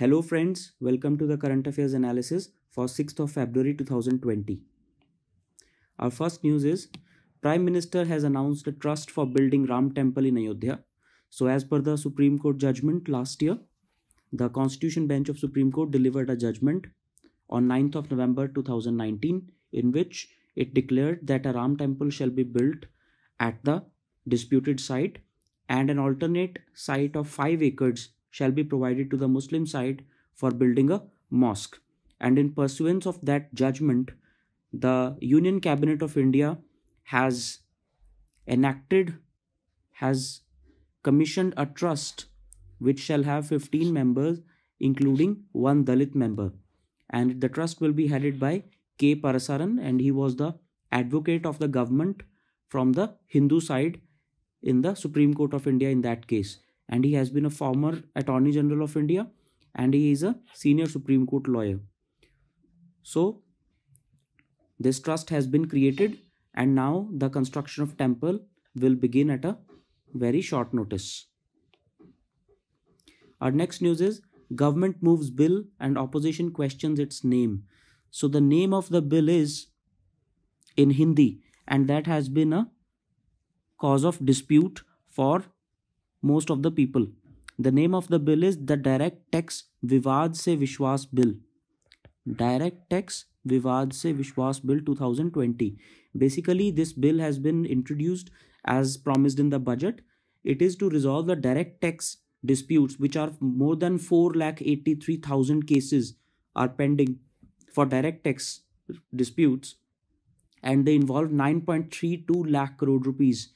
Hello friends, welcome to the current affairs analysis for 6th of February 2020. Our first news is Prime Minister has announced a trust for building Ram Temple in Ayodhya. So as per the Supreme Court judgment last year, the Constitution Bench of Supreme Court delivered a judgment on 9th of November 2019 in which it declared that a Ram Temple shall be built at the disputed site and an alternate site of 5 acres shall be provided to the Muslim side for building a mosque. And in pursuance of that judgment, the Union Cabinet of India has commissioned a trust which shall have 15 members, including one Dalit member. And the trust will be headed by K. Parasaran, and he was the advocate of the government from the Hindu side in the Supreme Court of India in that case. And he has been a former Attorney General of India and he is a senior Supreme Court lawyer. So this trust has been created and now the construction of temple will begin at a very short notice. Our next news is government moves bill and opposition questions its name. So the name of the bill is in Hindi and that has been a cause of dispute for most of the people. The name of the bill is the Direct Tax Vivad Se Vishwas Bill. Direct Tax Vivad Se Vishwas Bill 2020. Basically, this bill has been introduced as promised in the budget. It is to resolve the direct tax disputes, which are more than 4,83,000 cases are pending for direct tax disputes, and they involve 9.32 lakh crore rupees.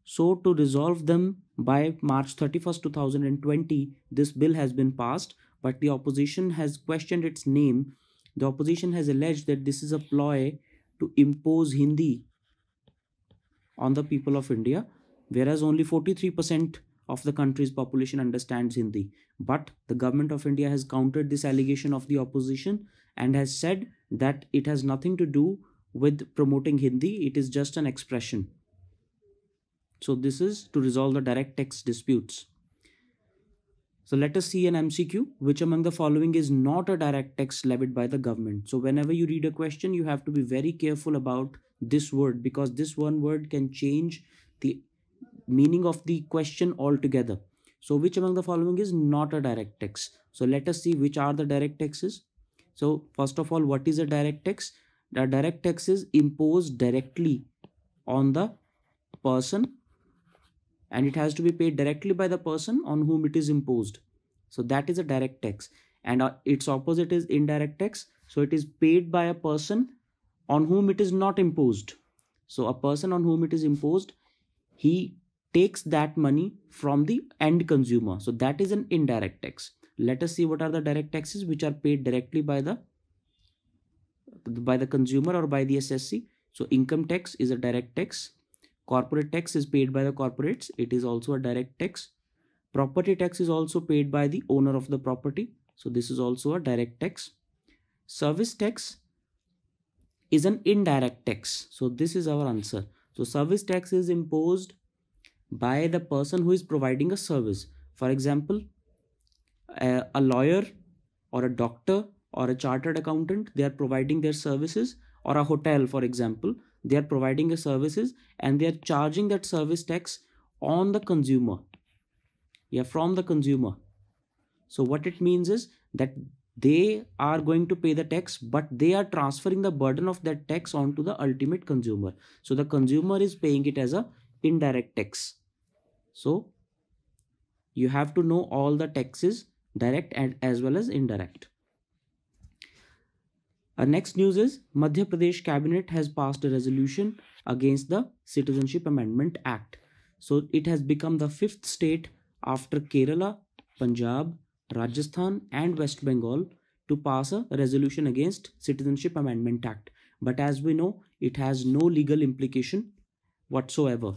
So to resolve them by March 31st, 2020, this bill has been passed, but the opposition has questioned its name. The opposition has alleged that this is a ploy to impose Hindi on the people of India, whereas only 43% of the country's population understands Hindi. But the government of India has countered this allegation of the opposition and has said that it has nothing to do with promoting Hindi, it is just an expression. So this is to resolve the direct tax disputes. So let us see an MCQ. Which among the following is not a direct tax levied by the government? So whenever you read a question, you have to be very careful about this word because this one word can change the meaning of the question altogether. So which among the following is not a direct tax? So let us see which are the direct taxes. So first of all, what is a direct tax? The direct tax is imposed directly on the person and it has to be paid directly by the person on whom it is imposed. So that is a direct tax, and its opposite is indirect tax. So it is paid by a person on whom it is not imposed. So a person on whom it is imposed, he takes that money from the end consumer. So that is an indirect tax. Let us see what are the direct taxes which are paid directly by the consumer or by the SSC. So income tax is a direct tax. Corporate tax is paid by the corporates. It is also a direct tax. Property tax is also paid by the owner of the property. So this is also a direct tax. Service tax is an indirect tax. So this is our answer. So service tax is imposed by the person who is providing a service. For example, a lawyer or a doctor or a chartered accountant, they are providing their services, or a hotel, for example, they are providing the services and they are charging that service tax on the consumer. Yeah, from the consumer. So what it means is that they are going to pay the tax, but they are transferring the burden of that tax onto the ultimate consumer. So the consumer is paying it as a indirect tax. So you have to know all the taxes, direct and as well as indirect. Our next news is Madhya Pradesh Cabinet has passed a resolution against the Citizenship Amendment Act. So it has become the 5th state after Kerala, Punjab, Rajasthan and West Bengal to pass a resolution against Citizenship Amendment Act. But as we know, it has no legal implication whatsoever.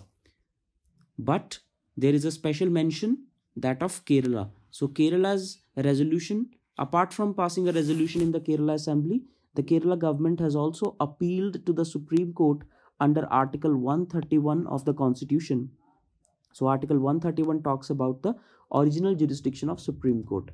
But there is a special mention, that of Kerala. So Kerala's resolution, apart from passing a resolution in the Kerala Assembly, the Kerala government has also appealed to the Supreme Court under Article 131 of the Constitution. So Article 131 talks about the original jurisdiction of Supreme Court.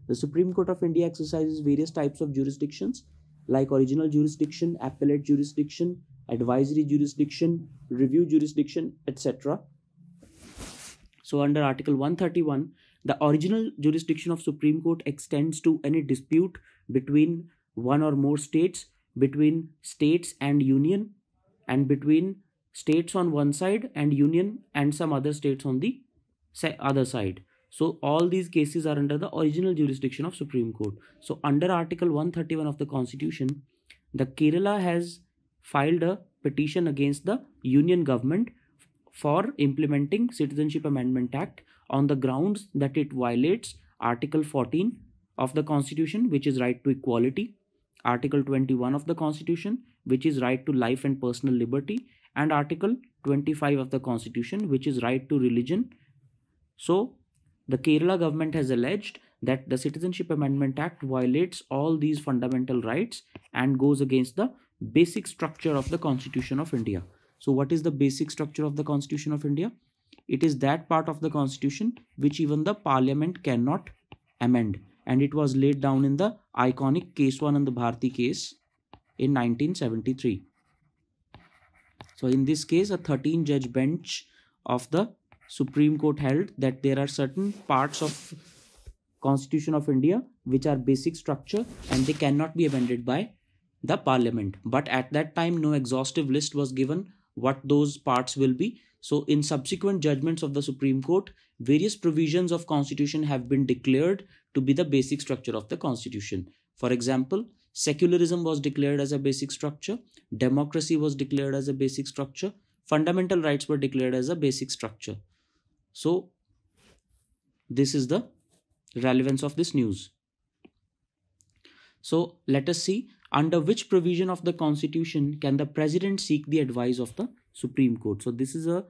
The Supreme Court of India exercises various types of jurisdictions like original jurisdiction, appellate jurisdiction, advisory jurisdiction, review jurisdiction, etc. So under Article 131, the original jurisdiction of Supreme Court extends to any dispute between one or more states, between states and union, and between states on one side and union and some other states on the other side. So all these cases are under the original jurisdiction of Supreme Court. So under Article 131 of the Constitution, the Kerala has filed a petition against the union government for implementing Citizenship Amendment Act on the grounds that it violates Article 14 of the Constitution, which is right to equality, Article 21 of the Constitution, which is right to life and personal liberty, and Article 25 of the Constitution, which is right to religion. So the Kerala government has alleged that the Citizenship Amendment Act violates all these fundamental rights and goes against the basic structure of the Constitution of India. So what is the basic structure of the Constitution of India? It is that part of the Constitution which even the Parliament cannot amend, and it was laid down in the iconic Keswanand Bharati case in 1973. So in this case, a 13-judge bench of the Supreme Court held that there are certain parts of Constitution of India which are basic structure and they cannot be amended by the Parliament. But at that time, no exhaustive list was given what those parts will be. So in subsequent judgments of the Supreme Court, various provisions of Constitution have been declared to be the basic structure of the Constitution. For example, secularism was declared as a basic structure, democracy was declared as a basic structure, fundamental rights were declared as a basic structure. So this is the relevance of this news. So let us see, under which provision of the Constitution can the President seek the advice of the Supreme Court? So this is a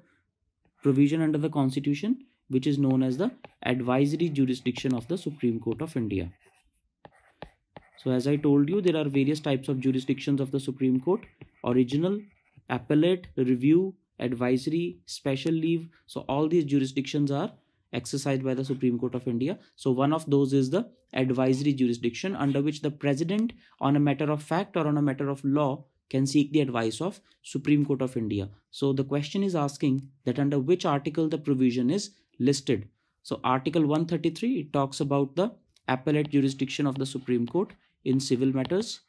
provision under the Constitution which is known as the advisory jurisdiction of the Supreme Court of India. So as I told you, there are various types of jurisdictions of the Supreme Court: original, appellate, review, advisory, special leave. So all these jurisdictions are exercised by the Supreme Court of India. So one of those is the advisory jurisdiction, under which the President on a matter of fact or on a matter of law can seek the advice of Supreme Court of India. So the question is asking that under which article the provision is listed. So Article 133, it talks about the appellate jurisdiction of the Supreme Court in civil matters.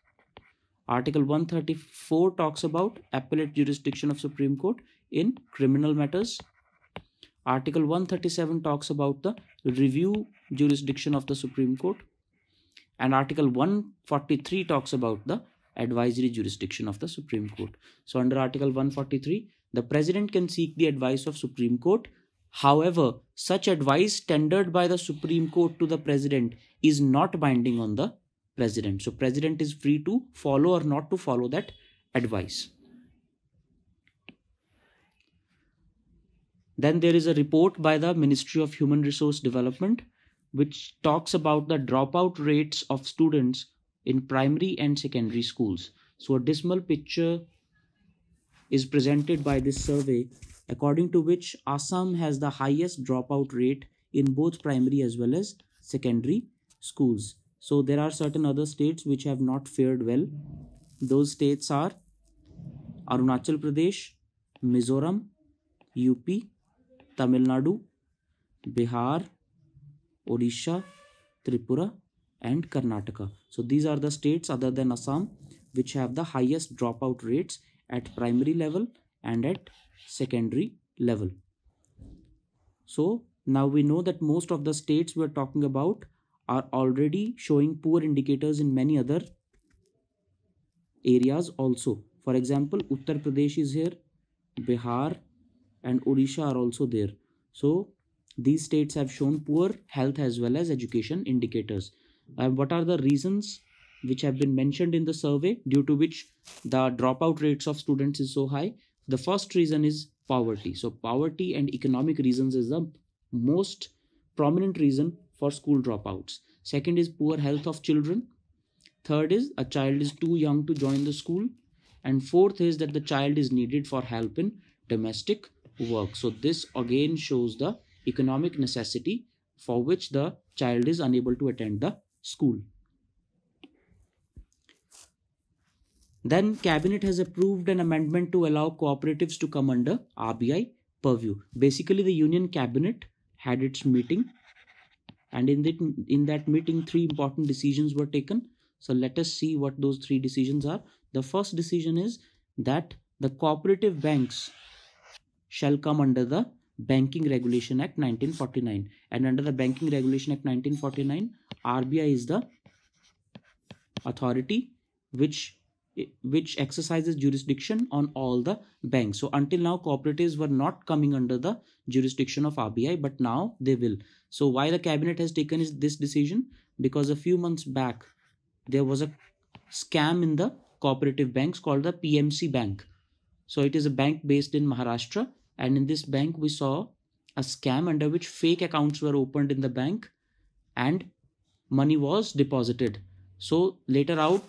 Article 134 talks about appellate jurisdiction of Supreme Court in criminal matters. Article 137 talks about the review jurisdiction of the Supreme Court. And Article 143 talks about the advisory jurisdiction of the Supreme Court. So under Article 143, the President can seek the advice of Supreme Court. However, such advice tendered by the Supreme Court to the President is not binding on the President. So President is free to follow or not to follow that advice. Then there is a report by the Ministry of Human Resource Development which talks about the dropout rates of students in primary and secondary schools. So a dismal picture is presented by this survey, according to which Assam has the highest dropout rate in both primary as well as secondary schools. So there are certain other states which have not fared well. Those states are Arunachal Pradesh, Mizoram, UP, Tamil Nadu, Bihar, Odisha, Tripura and Karnataka. So these are the states other than Assam which have the highest dropout rates at primary level and at secondary level. So now we know that most of the states we are talking about are already showing poor indicators in many other areas also. For example, Uttar Pradesh is here, Bihar and Odisha are also there. So these states have shown poor health as well as education indicators. What are the reasons which have been mentioned in the survey due to which the dropout rates of students is so high? The first reason is poverty. So poverty and economic reasons is the most prominent reason for school dropouts. Second is poor health of children. Third is a child is too young to join the school. And fourth is that the child is needed for help in domestic work. So this again shows the economic necessity for which the child is unable to attend the school. Then cabinet has approved an amendment to allow cooperatives to come under RBI purview. Basically, the union cabinet had its meeting, and in that meeting 3 important decisions were taken. So let us see what those 3 decisions are. The first decision is that the cooperative banks shall come under the Banking Regulation Act 1949, and under the Banking Regulation Act 1949, RBI is the authority which exercises jurisdiction on all the banks. So until now, cooperatives were not coming under the jurisdiction of RBI, but now they will. So why the cabinet has taken this decision? Because a few months back there was a scam in the cooperative banks called the PMC Bank. So it is a bank based in Maharashtra, and in this bank we saw a scam under which fake accounts were opened in the bank and money was deposited. So later out,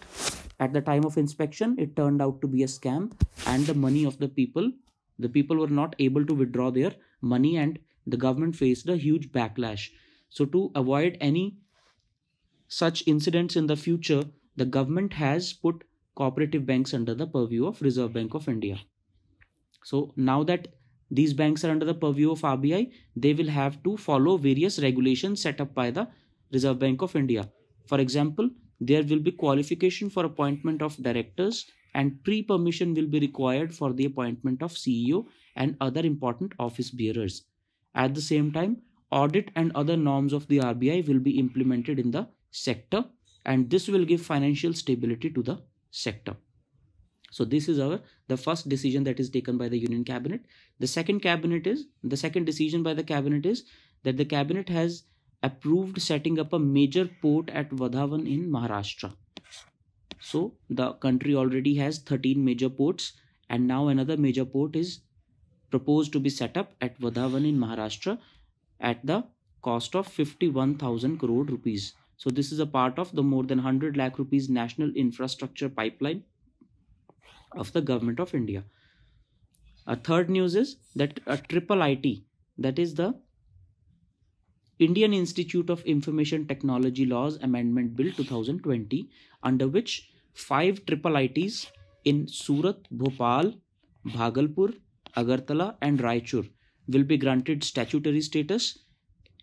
at the time of inspection, it turned out to be a scam, and the money of the people were not able to withdraw their money, and the government faced a huge backlash. So to avoid any such incidents in the future, the government has put cooperative banks under the purview of Reserve Bank of India. So now that these banks are under the purview of RBI, they will have to follow various regulations set up by the Reserve Bank of India. For example, there will be qualification for appointment of directors, and pre-permission will be required for the appointment of CEO and other important office bearers. At the same time, audit and other norms of the RBI will be implemented in the sector, and this will give financial stability to the sector. So this is the first decision that is taken by the Union Cabinet. The second decision by the Cabinet is that the Cabinet has approved setting up a major port at Vadhavan in Maharashtra. So the country already has 13 major ports, and now another major port is proposed to be set up at Vadhavan in Maharashtra at the cost of 51,000 crore rupees. So this is a part of the more than 100 lakh rupees national infrastructure pipeline of the government of India. A third news is that a triple IT, that is the Indian Institute of Information Technology Laws Amendment Bill 2020, under which 5 triple ITs in Surat, Bhopal, Bhagalpur, Agartala and Raichur will be granted statutory status,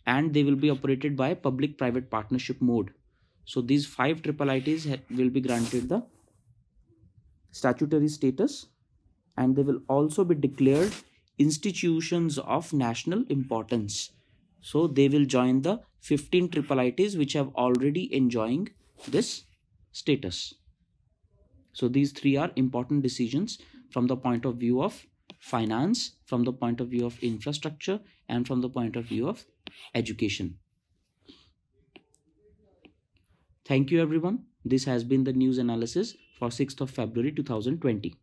and they will be operated by public-private partnership mode. So these 5 triple ITs will be granted the statutory status, and they will also be declared institutions of national importance. So they will join the 15 triple ITs which have already enjoying this status. So these 3 are important decisions from the point of view of finance, from the point of view of infrastructure, and from the point of view of education. Thank you everyone. This has been the news analysis for 6th of February 2020.